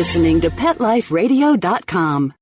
listening to PetLifeRadio.com.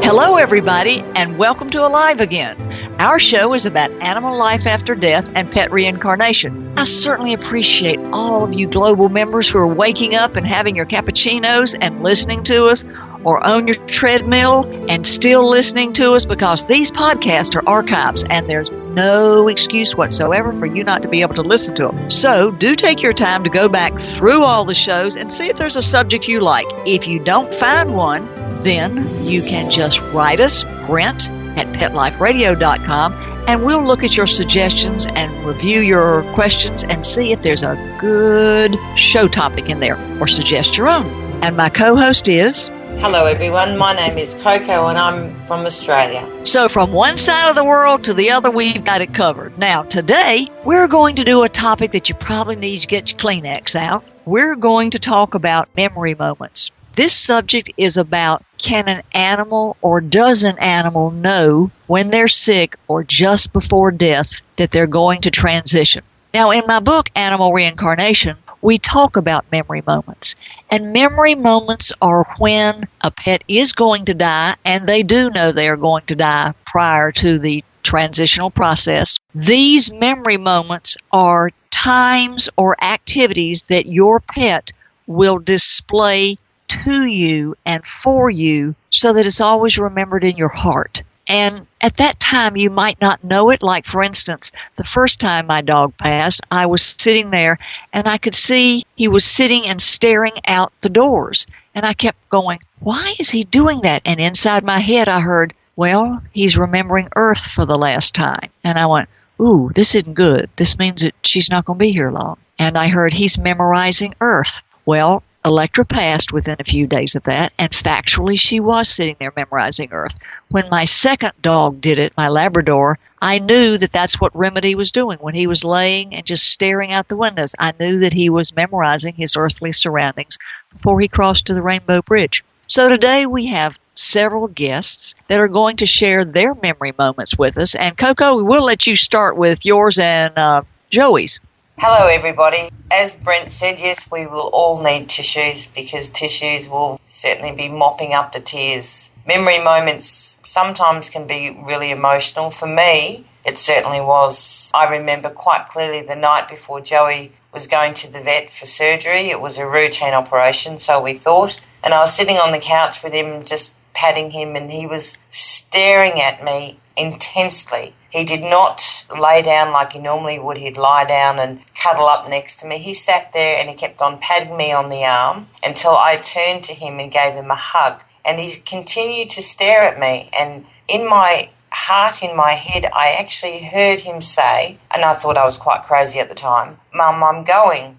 Hello, everybody, and welcome to Alive Again. Our show is about animal life after death and pet reincarnation. I certainly appreciate all of you global members who are waking up and having your cappuccinos and listening to us, or on your treadmill and still listening to us, because these podcasts are archives and there's no excuse whatsoever for you not to be able to listen to them. So do take your time to go back through all the shows and see if there's a subject you like. If you don't find one, then you can just write us, Brent, at PetLifeRadio.com, and we'll look at your suggestions and review your questions and see if there's a good show topic in there, or suggest your own. And my co-host is... Hello everyone, my name is Coco and I'm from Australia. So from one side of the world to the other, we've got it covered. Now today, we're going to do a topic that you probably need to get your Kleenex out. We're going to talk about memory moments. This subject is about, can an animal or does an animal know when they're sick or just before death that they're going to transition? Now, in my book, Animal Reincarnation, we talk about memory moments. And memory moments are when a pet is going to die, and they do know they are going to die prior to the transitional process. These memory moments are times or activities that your pet will display to you and for you so that it's always remembered in your heart. And at that time, you might not know it. Like, for instance, the first time my dog passed, I was sitting there and I could see he was sitting and staring out the doors. And I kept going, why is he doing that? And inside my head, I heard, well, he's remembering Earth for the last time. And I went, ooh, this isn't good. This means that she's not going to be here long. And I heard he's memorizing Earth. Well, Electra passed within a few days of that, and factually she was sitting there memorizing Earth. When my second dog did it, my Labrador, I knew that that's what Remedy was doing. When he was laying and just staring out the windows, I knew that he was memorizing his earthly surroundings before he crossed to the Rainbow Bridge. So today we have several guests that are going to share their memory moments with us. And Coco, we'll let you start with yours and Joey's. Hello everybody. As Brent said, yes, we will all need tissues because tissues will certainly be mopping up the tears. Memory moments sometimes can be really emotional. For me, it certainly was. I remember quite clearly the night before Joey was going to the vet for surgery. It was a routine operation, so we thought. And I was sitting on the couch with him, just patting him, and he was staring at me intensely. He did not lay down like he normally would. He'd lie down and cuddle up next to me. He sat there and he kept on patting me on the arm until I turned to him and gave him a hug. And he continued to stare at me. And in my heart, in my head, I actually heard him say, and I thought I was quite crazy at the time, Mum, I'm going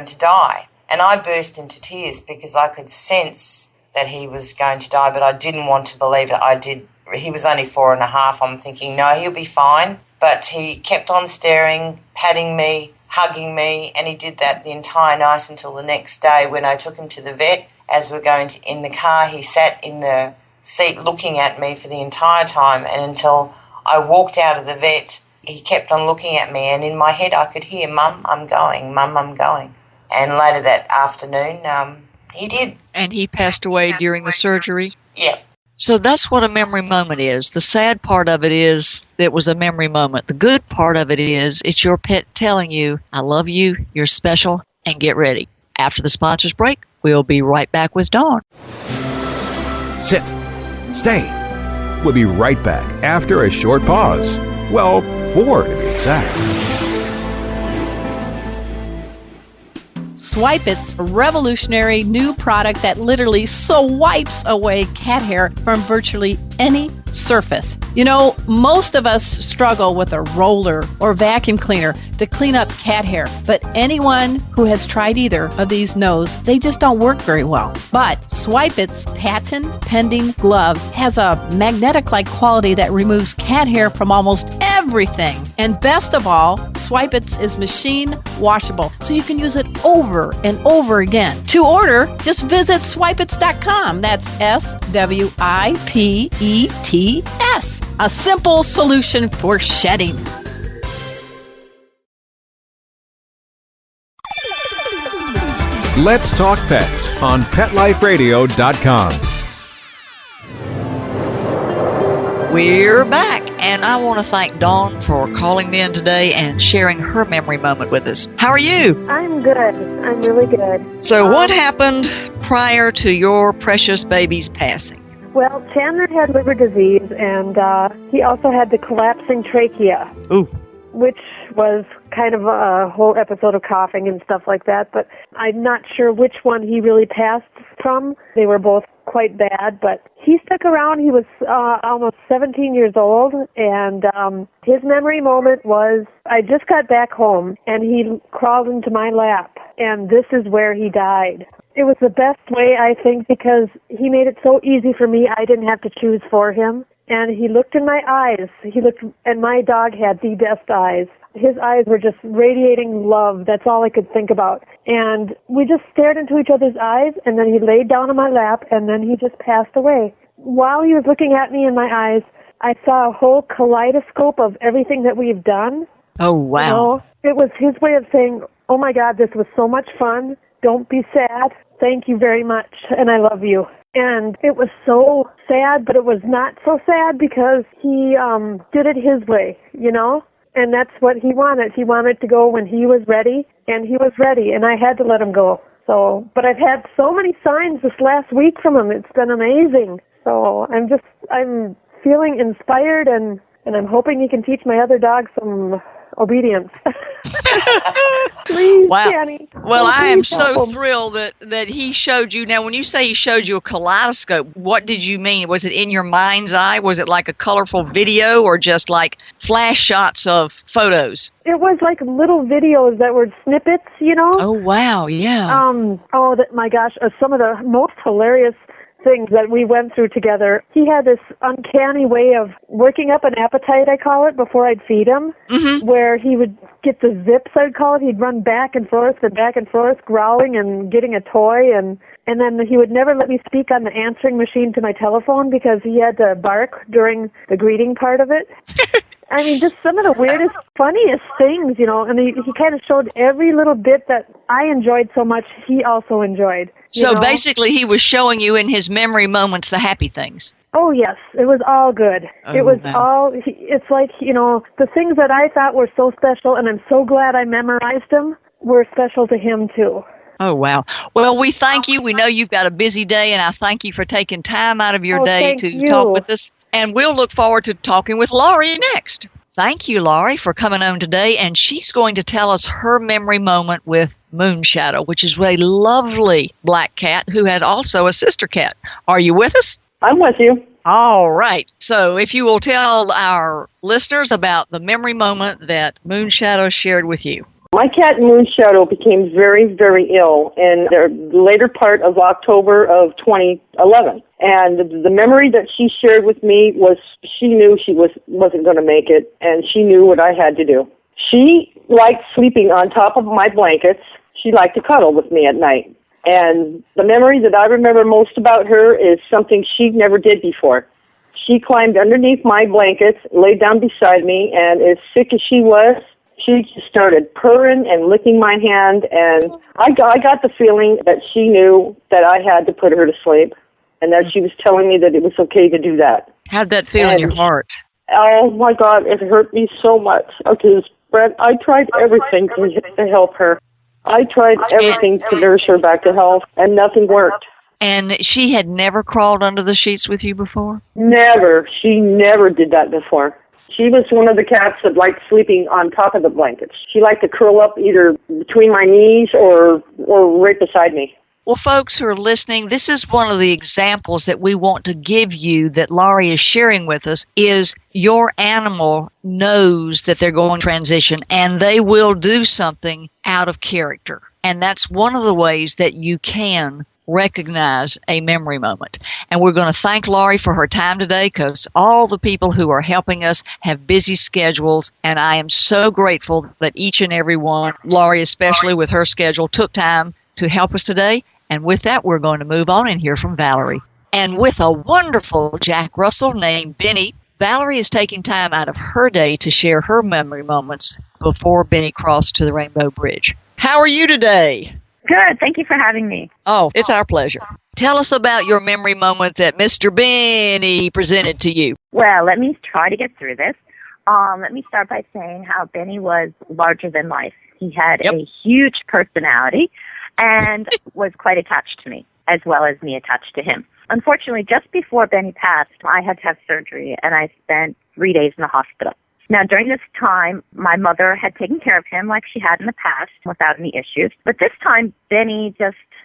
to die. And I burst into tears because I could sense that he was going to die, but I didn't want to believe it. I did. He was only 4.5. I'm thinking, no, he'll be fine. But he kept on staring, patting me, hugging me, and he did that the entire night until the next day when I took him to the vet. As we're going in the car, he sat in the seat looking at me for the entire time, and until I walked out of the vet, he kept on looking at me, and in my head I could hear, Mum, I'm going, Mum, I'm going. And later that afternoon, he did. And he passed away during the surgery? Yeah. So that's what a memory moment is. The sad part of it is it was a memory moment. The good part of it is it's your pet telling you, I love you, you're special, and get ready. After the sponsors break, we'll be right back with Dawn. Sit. Stay. We'll be right back after a short pause. Well, 4 to be exact. Swipe It's a revolutionary new product that literally wipes away cat hair from virtually any surface. You know, most of us struggle with a roller or vacuum cleaner to clean up cat hair, but anyone who has tried either of these knows they just don't work very well. But Swipe It's patent-pending glove has a magnetic-like quality that removes cat hair from almost everything. And best of all, Swipe It is machine washable, so you can use it over and over again. To order, just visit swipets.com. That's SWIPETS. A simple solution for shedding. Let's Talk Pets on PetLifeRadio.com. We're back, and I want to thank Dawn for calling me in today and sharing her memory moment with us. How are you? I'm good. I'm really good. So what happened prior to your precious baby's passing? Well, Chandler had liver disease, and he also had the collapsing trachea. Ooh. Which was kind of a whole episode of coughing and stuff like that, but I'm not sure which one he really passed from. They were both quite bad, but he stuck around. He was almost 17 years old, and his memory moment was, I just got back home, and he crawled into my lap, and this is where he died. It was the best way, I think, because he made it so easy for me. I didn't have to choose for him. And he looked in my eyes. And my dog had the best eyes. His eyes were just radiating love. That's all I could think about. And we just stared into each other's eyes, and then he laid down on my lap, and then he just passed away. While he was looking at me in my eyes, I saw a whole kaleidoscope of everything that we've done. Oh, wow. You know, it was his way of saying, oh, my God, this was so much fun. Don't be sad. Thank you very much, and I love you. And it was so sad, but it was not so sad because he did it his way, you know? And that's what he wanted. He wanted to go when he was ready, and he was ready, and I had to let him go. So, but I've had so many signs this last week from him. It's been amazing. So I'm feeling inspired, and I'm hoping he can teach my other dog some obedience. Please, wow. Danny. Well, I am so help him. thrilled that he showed you. Now, when you say he showed you a kaleidoscope, what did you mean? Was it in your mind's eye? Was it like a colorful video or just like flash shots of photos? It was like little videos that were snippets, you know? Oh, wow, yeah. My gosh, some of the most hilarious things that we went through together. He had this uncanny way of working up an appetite, I call it, before I'd feed him, where he would get the zips, I'd call it. He'd run back and forth, growling and getting a toy, and then he would never let me speak on the answering machine to my telephone because he had to bark during the greeting part of it. I mean, just some of the weirdest, funniest things, you know, and he kind of showed every little bit that I enjoyed so much, he also enjoyed. So basically he was showing you in his memory moments the happy things. Oh, yes. It was all good. It was all, it's like, you know, the things that I thought were so special, and I'm so glad I memorized them, were special to him, too. Oh, wow. Well, we thank you. We know you've got a busy day, and I thank you for taking time out of your day to talk with us. And we'll look forward to talking with Laurie next. Thank you, Laurie, for coming on today. And she's going to tell us her memory moment with Moonshadow, which is a lovely black cat who had also a sister cat. Are you with us? I'm with you. All right. So if you will tell our listeners about the memory moment that Moonshadow shared with you. My cat Moonshadow became very, very ill in the later part of October of 2011. And the memory that she shared with me was she knew she wasn't going to make it, and she knew what I had to do. She liked sleeping on top of my blankets. She liked to cuddle with me at night. And the memory that I remember most about her is something she never did before. She climbed underneath my blankets, laid down beside me, and as sick as she was, she just started purring and licking my hand, and I got the feeling that she knew that I had to put her to sleep, and that she was telling me that it was okay to do that. How'd that feel in your heart? Oh, my God, it hurt me so much. Because, Brent, I tried everything to help her. I tried everything to nurse her back to health, and nothing worked. And she had never crawled under the sheets with you before? Never. She never did that before. She was one of the cats that liked sleeping on top of the blankets. She liked to curl up either between my knees or right beside me. Well, folks who are listening, this is one of the examples that we want to give you that Laurie is sharing with us is your animal knows that they're going to transition and they will do something out of character. And that's one of the ways that you can recognize a memory moment. And we're going to thank Laurie for her time today because all the people who are helping us have busy schedules, and I am so grateful that each and every one, Laurie especially with her schedule, took time to help us today. And with that, we're going to move on and hear from Valerie. And with a wonderful Jack Russell named Benny, Valerie is taking time out of her day to share her memory moments before Benny crossed to the Rainbow Bridge. How are you today? Good. Thank you for having me. Oh, it's our pleasure. Tell us about your memory moment that Mr. Benny presented to you. Well, let me try to get through this. Let me start by saying how Benny was larger than life. He had a huge personality and was quite attached to me, as well as me attached to him. Unfortunately, just before Benny passed, I had to have surgery, and I spent 3 days in the hospital. Now, during this time, my mother had taken care of him like she had in the past without any issues. But this time, Benny he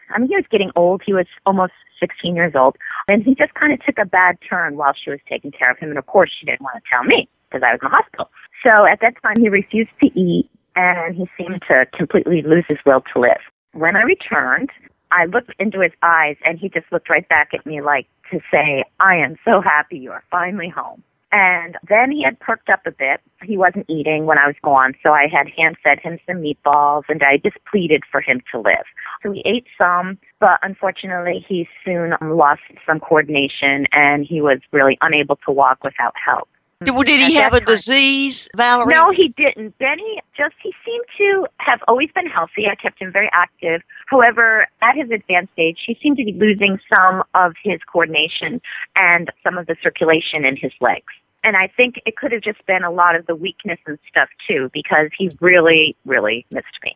was getting old. He was almost 16 years old. And he just kind of took a bad turn while she was taking care of him. And, of course, she didn't want to tell me because I was in the hospital. So at that time, he refused to eat, and he seemed to completely lose his will to live. When I returned, I looked into his eyes, and he just looked right back at me like to say, "I am so happy you are finally home." And then he had perked up a bit. He wasn't eating when I was gone, so I had hand-fed him some meatballs, and I just pleaded for him to live. So he ate some, but unfortunately he soon lost some coordination, and he was really unable to walk without help. Did he have a disease, Valerie? No, he didn't. Benny he seemed to have always been healthy. I kept him very active. However, at his advanced age, he seemed to be losing some of his coordination and some of the circulation in his legs. And I think it could have just been a lot of the weakness and stuff, too, because he really, really missed me.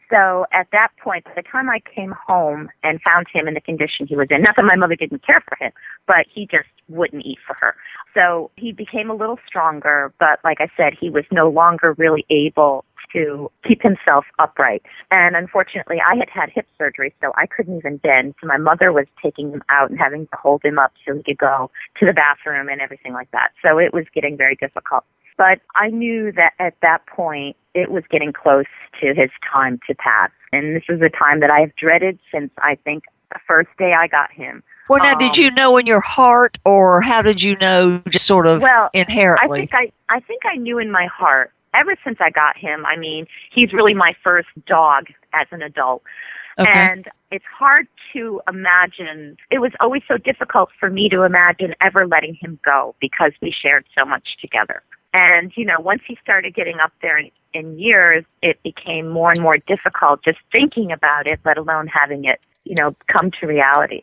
So at that point, by the time I came home and found him in the condition he was in, not that my mother didn't care for him, but he just wouldn't eat for her. So he became a little stronger, but like I said, he was no longer really able to keep himself upright. And unfortunately, I had had hip surgery, so I couldn't even bend. So my mother was taking him out and having to hold him up so he could go to the bathroom and everything like that. So it was getting very difficult. But I knew that at that point, it was getting close to his time to pass. And this is a time that I have dreaded since, I think, the first day I got him. Well, now, did you know in your heart, or how did you know just sort of inherently? I think I knew in my heart. Ever since I got him, I mean, he's really my first dog as an adult. Okay. And it's hard to imagine. It was always so difficult for me to imagine ever letting him go because we shared so much together. And, once he started getting up there in years, it became more and more difficult just thinking about it, let alone having it, come to reality.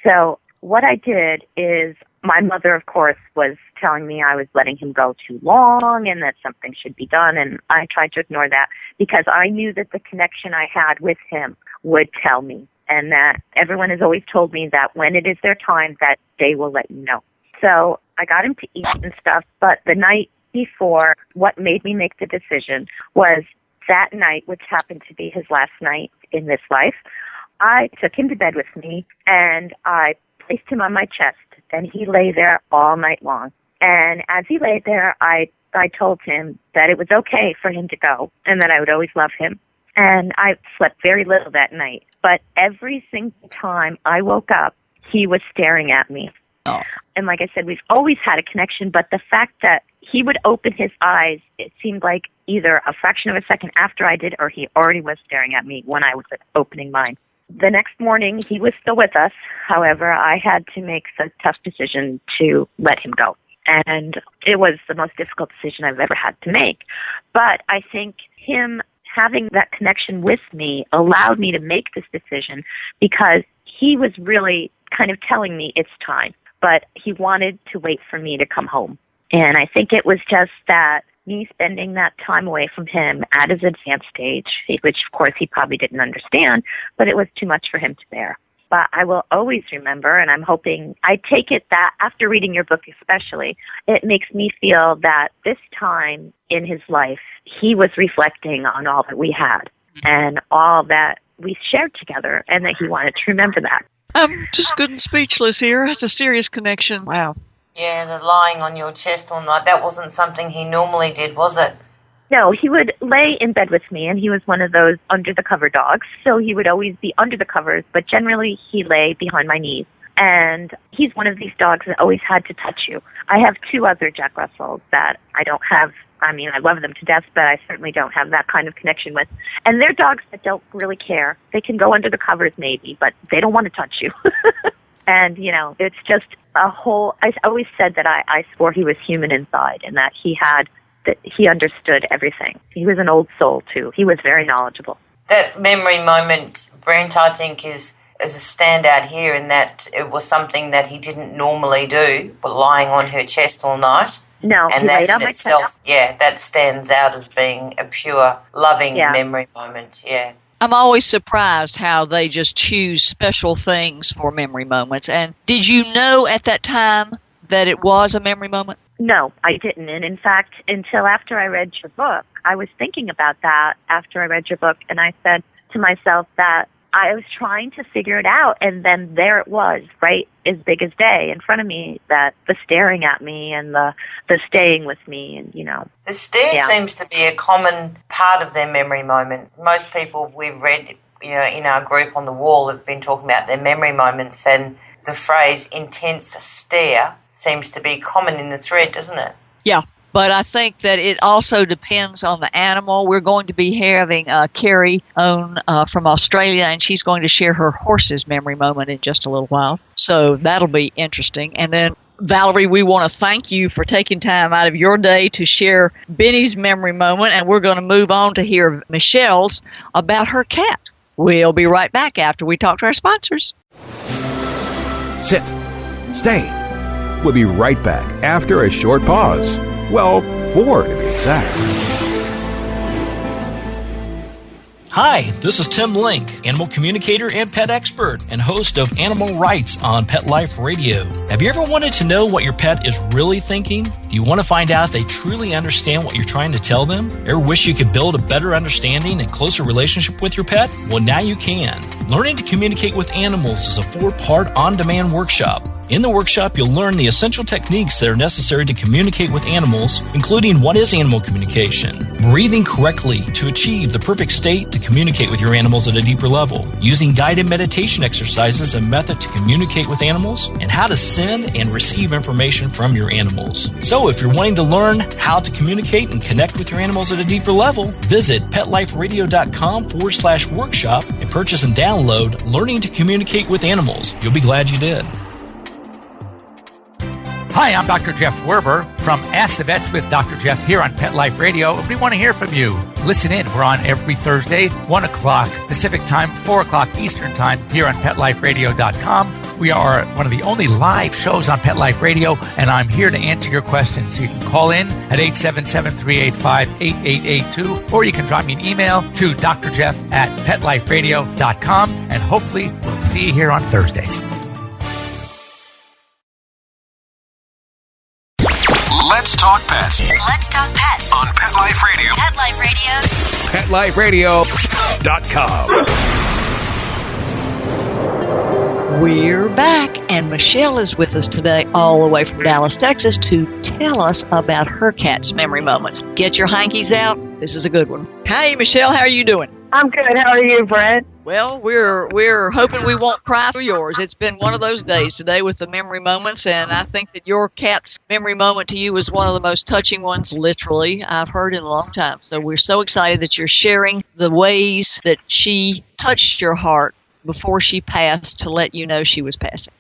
So what I did is my mother, of course, was telling me I was letting him go too long and that something should be done. And I tried to ignore that because I knew that the connection I had with him would tell me, and that everyone has always told me that when it is their time that they will let you know. So I got him to eat and stuff, but the night before, what made me make the decision was that night, which happened to be his last night in this life, I took him to bed with me and I placed him on my chest, and he lay there all night long. And as he lay there, I told him that it was okay for him to go and that I would always love him. And I slept very little that night. But every single time I woke up, he was staring at me. Oh. And like I said, we've always had a connection, but the fact that he would open his eyes, it seemed like either a fraction of a second after I did, or he already was staring at me when I was opening mine. The next morning, he was still with us. However, I had to make a tough decision to let him go. And it was the most difficult decision I've ever had to make. But I think him having that connection with me allowed me to make this decision because he was really kind of telling me it's time. But he wanted to wait for me to come home. And I think it was just that me spending that time away from him at his advanced stage, which of course he probably didn't understand, but it was too much for him to bear. But I will always remember, and I'm hoping, I take it that after reading your book especially, it makes me feel that this time in his life, he was reflecting on all that we had and all that we shared together, and that he wanted to remember that. I'm just good and speechless here. That's a serious connection. Wow. Yeah, the lying on your chest all night, that wasn't something he normally did, was it? No, he would lay in bed with me, and he was one of those under-the-cover dogs, so he would always be under the covers, but generally he lay behind my knees. And he's one of these dogs that always had to touch you. I have 2 other Jack Russells that I don't have. I mean, I love them to death, but I certainly don't have that kind of connection with. And they're dogs that don't really care. They can go under the covers maybe, but they don't want to touch you. And, you know, it's just a whole, I always said that I swore he was human inside and that he understood everything. He was an old soul, too. He was very knowledgeable. That memory moment, Brent, I think is a standout here in that it was something that he didn't normally do, but lying on her chest all night. No, and he that laid on in my itself, chest. yeah, that stands out as being a pure, loving memory moment, yeah. I'm always surprised how they just choose special things for memory moments. And did you know at that time that it was a memory moment? No, I didn't. And in fact, until after I read your book, I was thinking about that after I read your book, and I said to myself that I was trying to figure it out, and then there it was, right as big as day in front of me, that the staring at me and the staying with me, and, you know. The stare seems to be a common part of their memory moments. Most people we've read, you know, in our group on the wall have been talking about their memory moments, and the phrase intense stare seems to be common in the thread, doesn't it? Yeah. But I think that it also depends on the animal. We're going to be having Carrie on from Australia, and she's going to share her horse's memory moment in just a little while. So that'll be interesting. And then, Valerie, we want to thank you for taking time out of your day to share Benny's memory moment, and we're going to move on to hear Michelle's about her cat. We'll be right back after we talk to our sponsors. Sit. Stay. We'll be right back after a short pause. Well, 4 to be exact. Hi, this is Tim Link, animal communicator and pet expert and host of Animal Rights on Pet Life Radio. Have you ever wanted to know what your pet is really thinking? Do you want to find out if they truly understand what you're trying to tell them? Ever wish you could build a better understanding and closer relationship with your pet? Well, now you can. Learning to communicate with animals is a 4-part on-demand workshop. In the workshop, you'll learn the essential techniques that are necessary to communicate with animals, including what is animal communication, breathing correctly to achieve the perfect state to communicate with your animals at a deeper level, using guided meditation exercises and method to communicate with animals, and how to send and receive information from your animals. So if you're wanting to learn how to communicate and connect with your animals at a deeper level, visit PetLifeRadio.com/workshop and purchase and download Learning to Communicate with Animals. You'll be glad you did. Hi, I'm Dr. Jeff Werber from Ask the Vets with Dr. Jeff here on Pet Life Radio. We want to hear from you. Listen in. We're on every Thursday, 1 o'clock Pacific Time, 4 o'clock Eastern Time here on PetLifeRadio.com. We are one of the only live shows on Pet Life Radio, and I'm here to answer your questions. So you can call in at 877-385-8882, or you can drop me an email to drjeff@PetLifeRadio.com, and hopefully we'll see you here on Thursdays. Let's talk pets. Let's talk pets On Pet Life Radio. Pet Life Radio. PetLifeRadio.com. We're back, and Michelle is with us today all the way from Dallas, Texas, to tell us about her cat's memory moments. Get your hankies out. This is a good one. Hey, Michelle, how are you doing? I'm good. How are you, Brent? Well, we're hoping we won't cry for yours. It's been one of those days today with the memory moments, and I think that your cat's memory moment to you was one of the most touching ones, literally, I've heard in a long time. So we're so excited that you're sharing the ways that she touched your heart before she passed to let you know she was passing.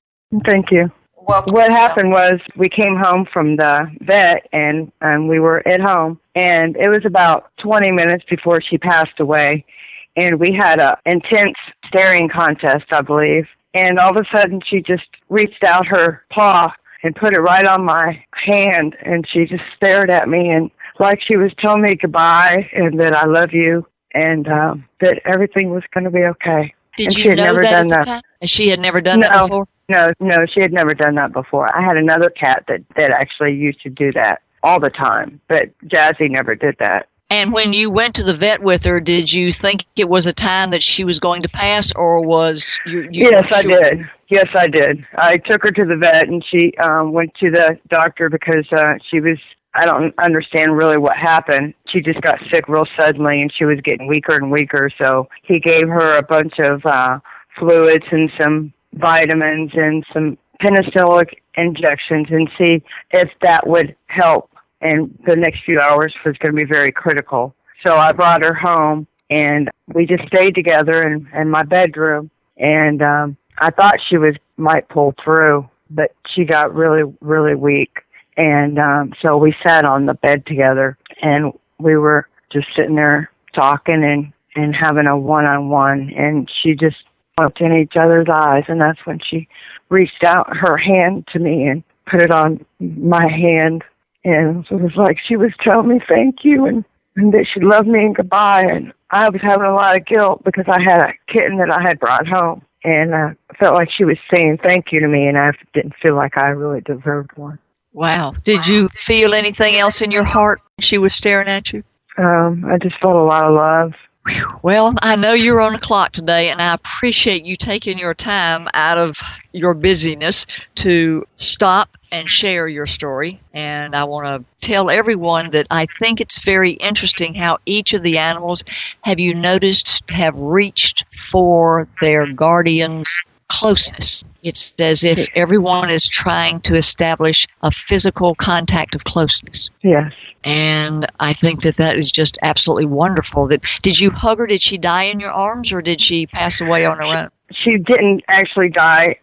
Thank you. What happened was we came home from the vet, and we were at home, and it was about 20 minutes before she passed away. And we had a intense staring contest, I believe. And all of a sudden, she just reached out her paw and put it right on my hand. And she just stared at me, and like she was telling me goodbye and that I love you and that everything was going to be okay. Did you know that at the time? And she had never done that before? No, she had never done that before. I had another cat that actually used to do that all the time, but Jazzy never did that. And when you went to the vet with her, did you think it was a time that she was going to pass, or was you Yes, I did. Yes, I did. I took her to the vet, and she went to the doctor because she was, I don't understand really what happened. she just got sick real suddenly, and she was getting weaker and weaker. So he gave her a bunch of fluids and some vitamins and some penicillin injections, and see if that would help. And the next few hours was going to be very critical. So I brought her home, and we just stayed together in my bedroom. And I thought she might pull through, but she got really, really weak. And so we sat on the bed together, and we were just sitting there talking and having a one-on-one. And she just looked in each other's eyes, and that's when she reached out her hand to me and put it on my hand. And it was like she was telling me thank you and that she loved me and goodbye. And I was having a lot of guilt because I had a kitten that I had brought home. And I felt like she was saying thank you to me, and I didn't feel like I really deserved one. Wow. Did you feel anything else in your heart when she was staring at you? I just felt a lot of love. Well, I know you're on the clock today, and I appreciate you taking your time out of your busyness to stop and share your story. And I want to tell everyone that I think it's very interesting how each of the animals, have you noticed, have reached for their guardian's closeness. It's as if everyone is trying to establish a physical contact of closeness. Yes. And I think that is just absolutely wonderful. Did you hug her? Did she die in your arms, or did she pass away on her own? She didn't actually die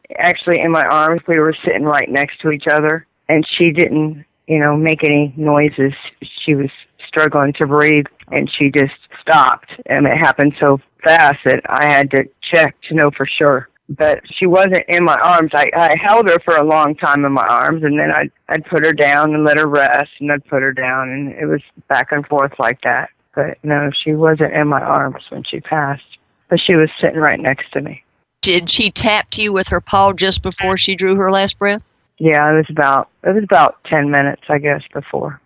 in my arms. We were sitting right next to each other, and she didn't, make any noises. She was struggling to breathe, and she just stopped. And it happened so fast that I had to check to know for sure. But she wasn't in my arms. I held her for a long time in my arms, and then I'd put her down and let her rest, and I'd put her down, and it was back and forth like that. But no, she wasn't in my arms when she passed, but she was sitting right next to me. Did she tap you with her paw just before she drew her last breath? Yeah, it was about 10 minutes, I guess, before.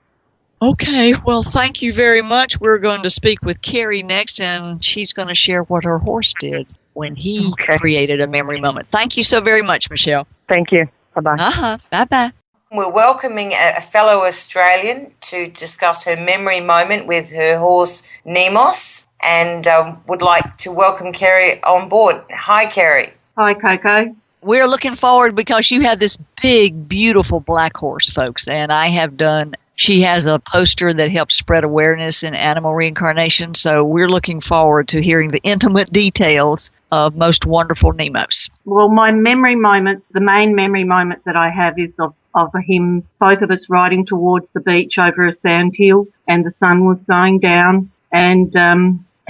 Okay, well, thank you very much. We're going to speak with Carrie next, and she's going to share what her horse did when he created a memory moment. Thank you so very much, Michelle. Thank you. Bye-bye. Bye-bye. We're welcoming a fellow Australian to discuss her memory moment with her horse, Nemos, and would like to welcome Kerry on board. Hi, Kerry. Hi, Coco. We're looking forward because you have this big, beautiful black horse, folks, and she has a poster that helps spread awareness in animal reincarnation, so we're looking forward to hearing the intimate details of Most Wonderful Nemos. Well, my memory moment, the main memory moment that I have is of him, both of us riding towards the beach over a sand hill, and the sun was going down, and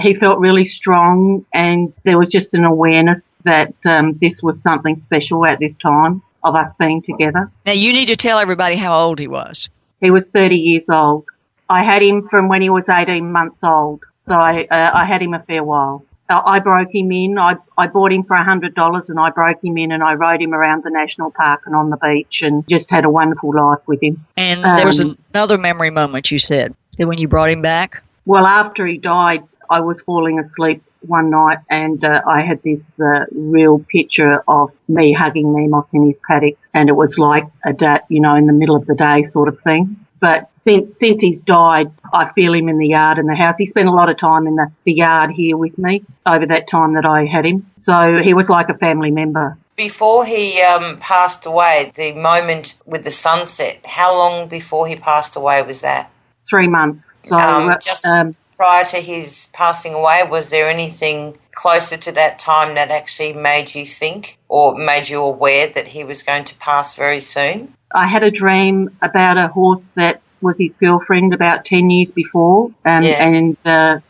he felt really strong, and there was just an awareness that this was something special at this time of us being together. Now, you need to tell everybody how old he was. He was 30 years old. I had him from when he was 18 months old, so I had him a fair while. I broke him in. I bought him for $100, and I broke him in, and I rode him around the national park and on the beach, and just had a wonderful life with him. And there was another memory moment, you said, that when you brought him back? Well, after he died, I was falling asleep one night, and I had this real picture of me hugging Nemos in his paddock, and it was like in the middle of the day sort of thing. But since he's died, I feel him in the yard and the house. He spent a lot of time in the yard here with me over that time that I had him. So he was like a family member. Before he passed away, the moment with the sunset, how long before he passed away was that? 3 months. So prior to his passing away, was there anything closer to that time that actually made you think or made you aware that he was going to pass very soon? I had a dream about a horse that was his girlfriend about 10 years before, and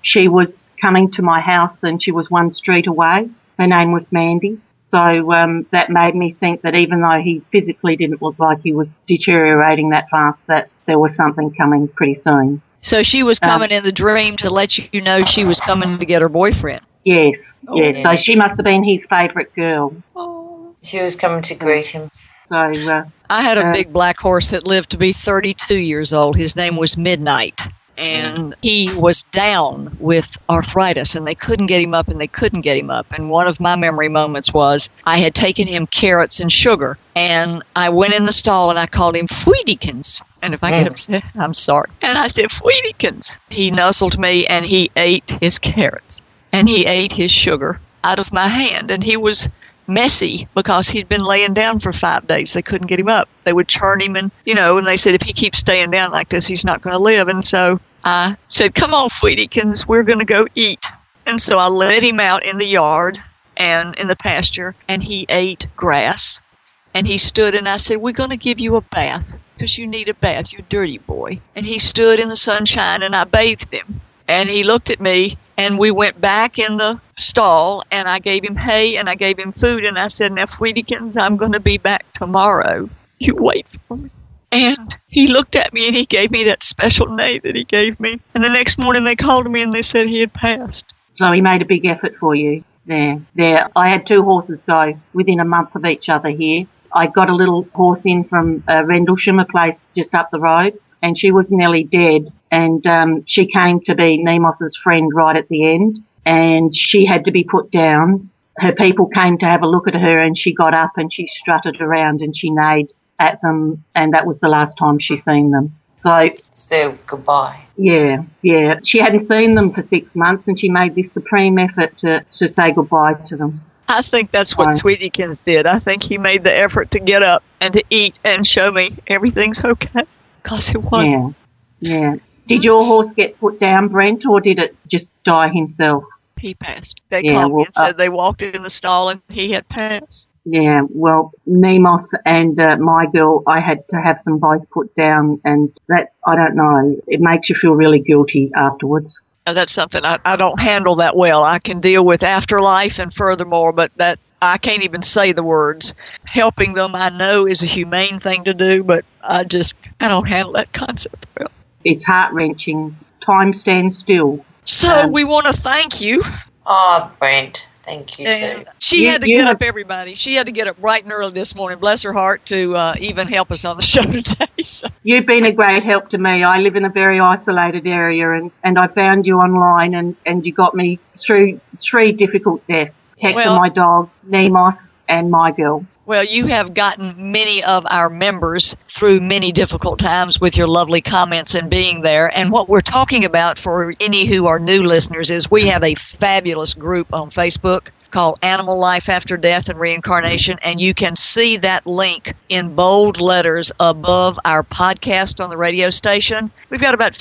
she was coming to my house, and she was one street away. Her name was Mandy. So that made me think that even though he physically didn't look like he was deteriorating that fast, that there was something coming pretty soon. So she was coming in the dream to let you know she was coming to get her boyfriend? Yes, yes. Yeah. So she must have been his favourite girl. Oh. She was coming to greet him. So I had a big black horse that lived to be 32 years old. His name was Midnight. And he was down with arthritis, and they couldn't get him up, And one of my memory moments was I had taken him carrots and sugar, and I went in the stall and I called him Fweedykins. And if I get upset, I'm sorry. And I said, Sweetykins. He nuzzled me and he ate his carrots. And he ate his sugar out of my hand. And he was messy because he'd been laying down for 5 days. They couldn't get him up. They would churn him and they said if he keeps staying down like this, he's not going to live. And so I said, come on, Sweetykins, we're going to go eat. And so I let him out in the yard and in the pasture, and he ate grass. And he stood, and I said, we're going to give you a bath because you need a bath, you dirty boy. And he stood in the sunshine, and I bathed him. And he looked at me, and we went back in the stall, and I gave him hay, and I gave him food, and I said, now, Sweetykins, I'm going to be back tomorrow. You wait for me. And he looked at me, and he gave me that special name that he gave me. And the next morning, they called me, and they said he had passed. So he made a big effort for you there. I had 2 horses go within a month of each other here. I got a little horse in from Rendlesham, a place just up the road, and she was nearly dead. And she came to be Nemos's friend right at the end, and she had to be put down. Her people came to have a look at her, and she got up and she strutted around and she neighed at them, and that was the last time she seen them. So it's their goodbye. Yeah. She hadn't seen them for 6 months, and she made this supreme effort to say goodbye to them. I think that's what Sweetykins did. I think he made the effort to get up and to eat and show me everything's okay. Because it was. Yeah. Did your horse get put down, Brent, or did it just die himself? He passed. They called me and said they walked in the stall and he had passed. Yeah, well, Nemos and my girl, I had to have them both put down, and that's, I don't know, it makes you feel really guilty afterwards. That's something I don't handle that well. I can deal with afterlife and furthermore, but that I can't even say the words. Helping them, I know, is a humane thing to do, but I don't handle that concept well. It's heart-wrenching. Time stands still. So we want to thank you. Oh, Brent, thank you too. She had to get up, everybody. She had to get up bright and early this morning, bless her heart, to even help us on the show today. So. You've been a great help to me. I live in a very isolated area, and I found you online, and you got me through 3 difficult deaths. Hector, my dog, Nemos, and my girl. Well, you have gotten many of our members through many difficult times with your lovely comments and being there. And what we're talking about for any who are new listeners is we have a fabulous group on Facebook called Animal Life After Death and Reincarnation, and you can see that link in bold letters above our podcast on the radio station. We've got about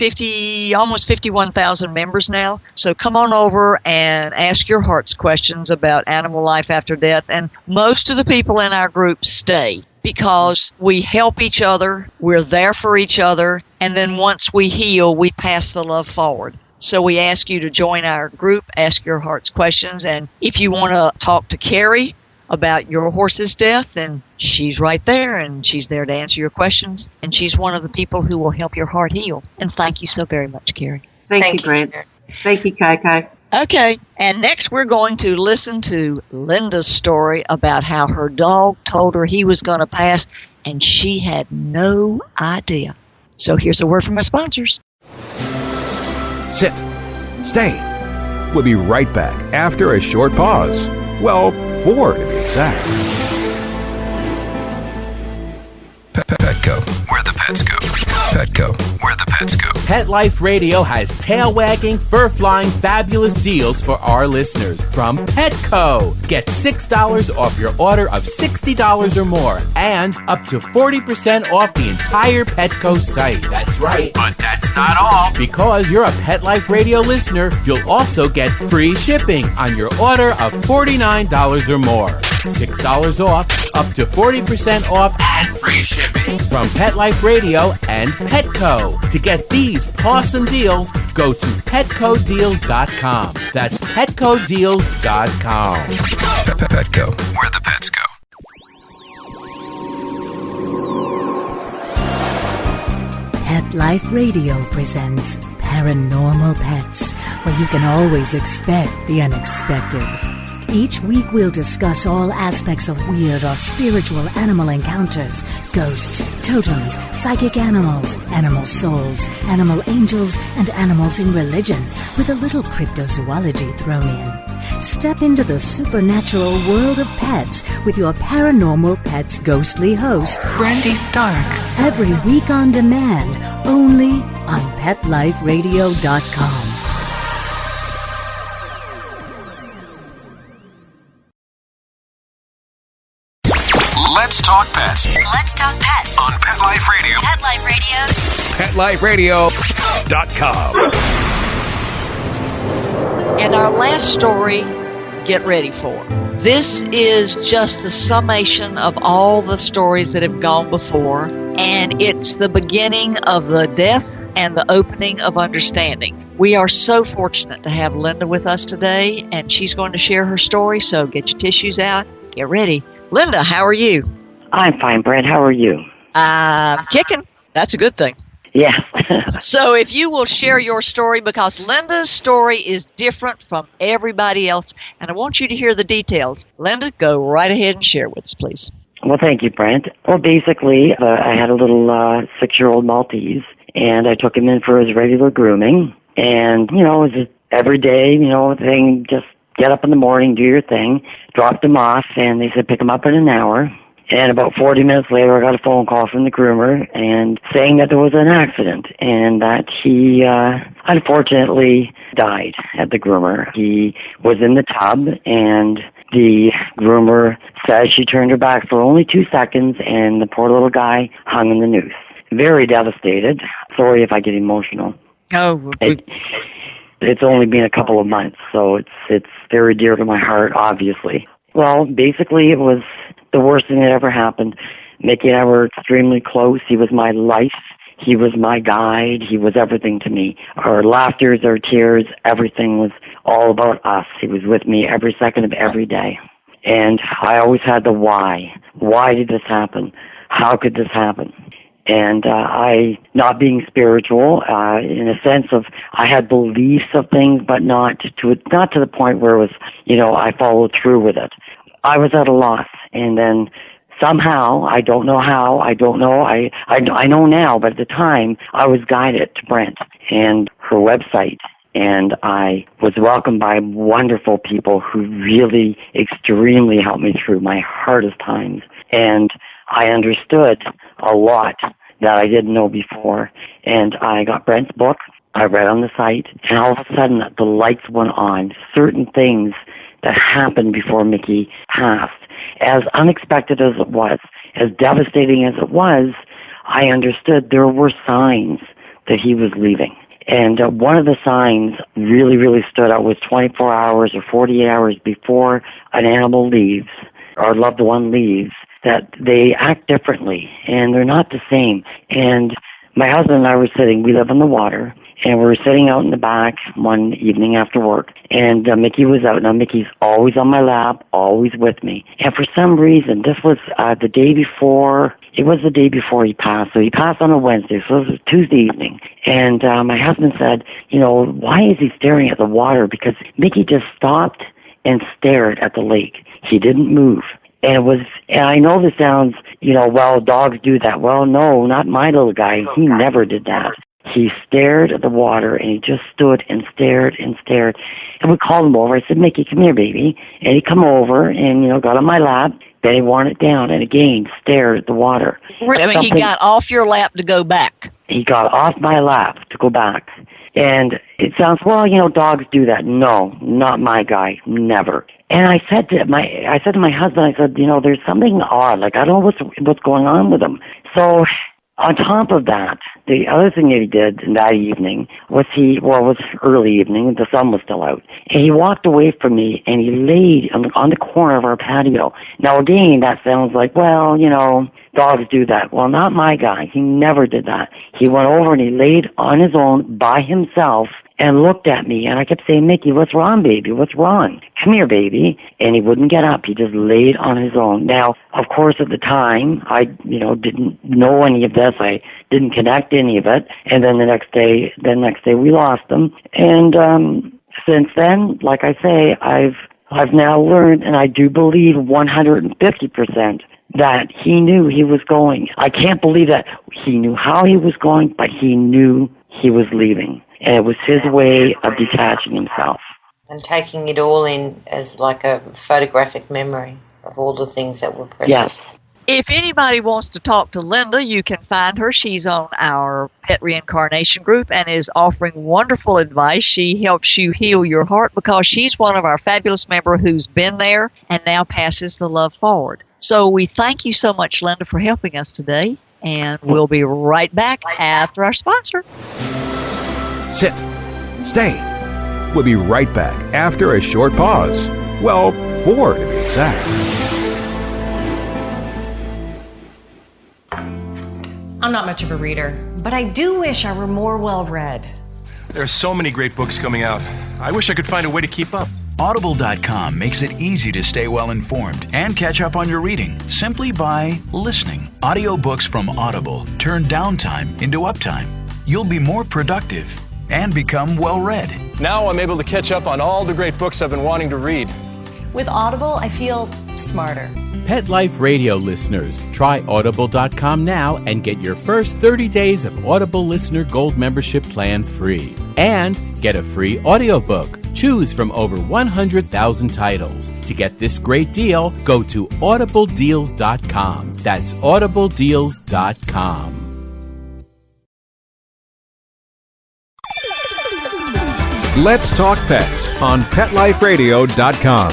almost 51,000 members now, so come on over and ask your heart's questions about animal life after death, and most of the people in our group stay because we help each other, we're there for each other, and then once we heal, we pass the love forward. So we ask you to join our group, ask your heart's questions, and if you want to talk to Carrie about your horse's death, then she's right there, and she's there to answer your questions, and she's one of the people who will help your heart heal. And thank you so very much, Carrie. Thank you, Brent. Thank you, Coco. Okay, and next we're going to listen to Linda's story about how her dog told her he was going to pass, and she had no idea. So here's a word from our sponsors. Sit. Stay. We'll be right back after a short pause. Well, 4 to be exact. Petco, where the pets go. Petco, where the pets go. Pet Life Radio has tail-wagging, fur-flying, fabulous deals for our listeners from Petco. Get $6 off your order of $60 or more and up to 40% off the entire Petco site. That's right. But that's not all. Because you're a Pet Life Radio listener, you'll also get free shipping on your order of $49 or more. $6 off, up to 40% off, and free shipping. From Pet Life Radio and Petco. To get these awesome deals, go to PetcoDeals.com. That's PetcoDeals.com. Petco, where the pets go. Pet Life Radio presents Paranormal Pets, where you can always expect the unexpected. Each week we'll discuss all aspects of weird or spiritual animal encounters, ghosts, totems, psychic animals, animal souls, animal angels, and animals in religion, with a little cryptozoology thrown in. Step into the supernatural world of pets with your Paranormal Pets ghostly host, Brandy Stark. Every week on demand, only on PetLifeRadio.com. Let's talk pets. Let's talk pets On Pet Life Radio. Pet Life Radio. PetLifeRadio.com. And our last story, get ready for. This is just the summation of all the stories that have gone before, and it's the beginning of the death and the opening of understanding. We are so fortunate to have Linda with us today, and she's going to share her story, so get your tissues out, get ready. Linda, how are you? I'm fine, Brent. How are you? Kicking. That's a good thing. Yeah. So if you will share your story, because Linda's story is different from everybody else, and I want you to hear the details. Linda, go right ahead and share with us, please. Well, thank you, Brent. Well, basically, I had a little 6-year-old Maltese, and I took him in for his regular grooming. And, it was just every day, thing, just get up in the morning, do your thing, dropped him off, and they said pick him up in an hour. And about 40 minutes later, I got a phone call from the groomer and saying that there was an accident and that he unfortunately died at the groomer. He was in the tub, and the groomer says she turned her back for only 2 seconds, and the poor little guy hung in the noose. Very devastated. Sorry if I get emotional. Oh, it's only been a couple of months, so it's very dear to my heart, obviously. Well, basically, it was the worst thing that ever happened. Mickey and I were extremely close. He was my life. He was my guide. He was everything to me. Our laughters, our tears, everything was all about us. He was with me every second of every day. And I always had the why. Why did this happen? How could this happen? And I, not being spiritual, in a sense of, I had beliefs of things, but not to the point where it was, I followed through with it. I was at a loss, and then somehow, I don't know how, I don't know, I know now, but at the time, I was guided to Brent and her website, and I was welcomed by wonderful people who really extremely helped me through my hardest times, and I understood a lot that I didn't know before, and I got Brent's book, I read on the site, and all of a sudden, the lights went on, certain things that happened before Mickey passed. As unexpected as it was, as devastating as it was, I understood there were signs that he was leaving. And one of the signs really, really stood out was 24 hours or 48 hours before an animal leaves, or a loved one leaves, that they act differently, and they're not the same. And my husband and I were sitting, we live on the water, and we were sitting out in the back one evening after work, and Mickey was out. Now, Mickey's always on my lap, always with me. And for some reason, this was the day before, it was the day before he passed. So he passed on a Wednesday, so it was Tuesday evening. And my husband said, why is he staring at the water? Because Mickey just stopped and stared at the lake. He didn't move. And I know this sounds, well, dogs do that. Well, no, not my little guy. He never did that. He stared at the water, and he just stood and stared and stared. And we called him over. I said, Mickey, come here, baby. And he come over and, got on my lap. Then he wanted it down and again stared at the water. He got off your lap to go back. He got off my lap to go back. And it sounds, well, dogs do that. No, not my guy. Never. And I said to my husband, I said, there's something odd. Like, I don't know what's going on with him. So on top of that, the other thing that he did that evening was it was early evening, the sun was still out, and he walked away from me and he laid on the corner of our patio. Now again, that sounds like, well, dogs do that. Well, not my guy. He never did that. He went over and he laid on his own by himself and looked at me, and I kept saying, Mickey, what's wrong, baby? What's wrong? Come here, baby. And he wouldn't get up. He just laid on his own. Now, of course, at the time, I, didn't know any of this. I didn't connect any of it. And then the next day, we lost him. And since then, like I say, I've now learned, and I do believe 150%, that he knew he was going. I can't believe that he knew how he was going, but he knew he was leaving. And it was his way of detaching himself. and taking it all in as like a photographic memory of all the things that were precious. Yes. If anybody wants to talk to Linda, you can find her. She's on our Pet Reincarnation group and is offering wonderful advice. She helps you heal your heart because she's one of our fabulous members who's been there and now passes the love forward. So we thank you so much, Linda, for helping us today. And we'll be right back after our sponsor. Sit. Stay. We'll be right back after a short pause. Well, 4 to be exact. I'm not much of a reader, but I do wish I were more well-read. There are so many great books coming out. I wish I could find a way to keep up. Audible.com makes it easy to stay well-informed and catch up on your reading simply by listening. Audiobooks from Audible turn downtime into uptime. You'll be more productive and become well-read. Now I'm able to catch up on all the great books I've been wanting to read. With Audible, I feel smarter. Pet Life Radio listeners, try Audible.com now and get your first 30 days of Audible Listener Gold membership plan free. And get a free audiobook. Choose from over 100,000 titles. To get this great deal, go to audibledeals.com. That's audibledeals.com. Let's Talk Pets on PetLifeRadio.com.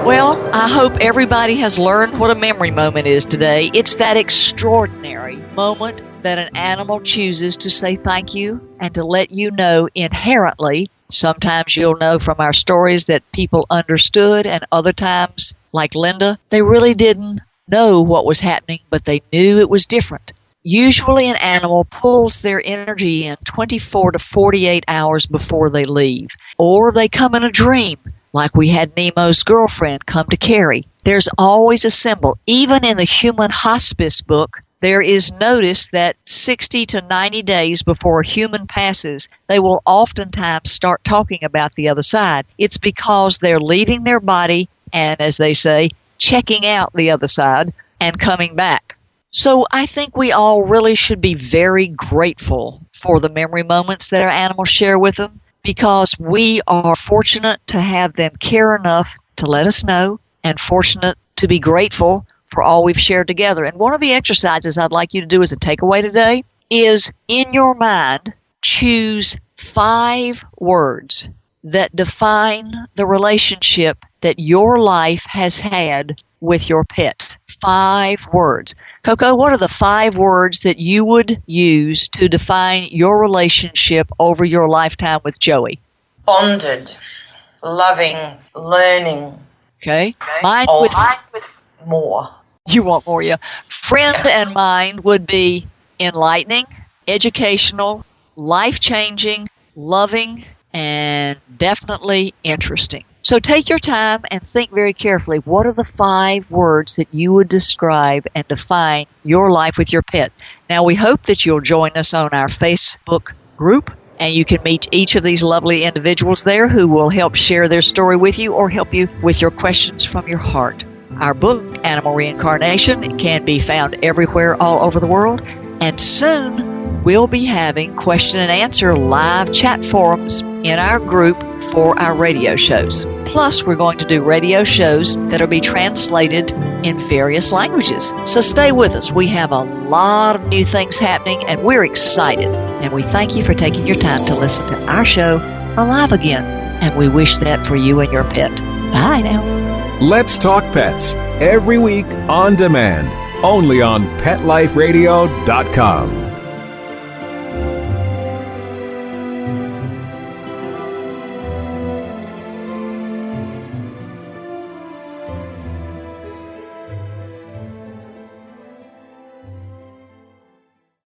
Well, I hope everybody has learned what a memory moment is today. It's that extraordinary moment that an animal chooses to say thank you and to let you know inherently. Sometimes you'll know from our stories that people understood, and other times, like Linda, they really didn't know what was happening, but they knew it was different. Usually an animal pulls their energy in 24 to 48 hours before they leave, or they come in a dream, like we had Nemo's girlfriend come to Carrie. There's always a symbol. Even in the human hospice book, there is notice that 60 to 90 days before a human passes, they will oftentimes start talking about the other side. It's because they're leaving their body and, as they say, checking out the other side and coming back. So I think we all really should be very grateful for the memory moments that our animals share with them, because we are fortunate to have them care enough to let us know, and fortunate to be grateful for all we've shared together. And one of the exercises I'd like you to do as a takeaway today is, in your mind, choose 5 words that define the relationship that your life has had with your pet. 5 words. Coco, what are the 5 words that you would use to define your relationship over your lifetime with Joey? Bonded, loving, learning. Okay. Mine with more. You want more, yeah. Friend and mine would be enlightening, educational, life-changing, loving, and definitely interesting. So take your time and think very carefully. What are the 5 words that you would describe and define your life with your pet? Now, we hope that you'll join us on our Facebook group, and you can meet each of these lovely individuals there who will help share their story with you or help you with your questions from your heart. Our book, Animal Reincarnation, can be found everywhere all over the world, and soon we'll be having question and answer live chat forums in our group for our radio shows. Plus, we're going to do radio shows that will be translated in various languages. So stay with us. We have a lot of new things happening, and we're excited. And we thank you for taking your time to listen to our show, Alive Again. And we wish that for you and your pet. Bye now. Let's Talk Pets, every week on demand, only on PetLifeRadio.com.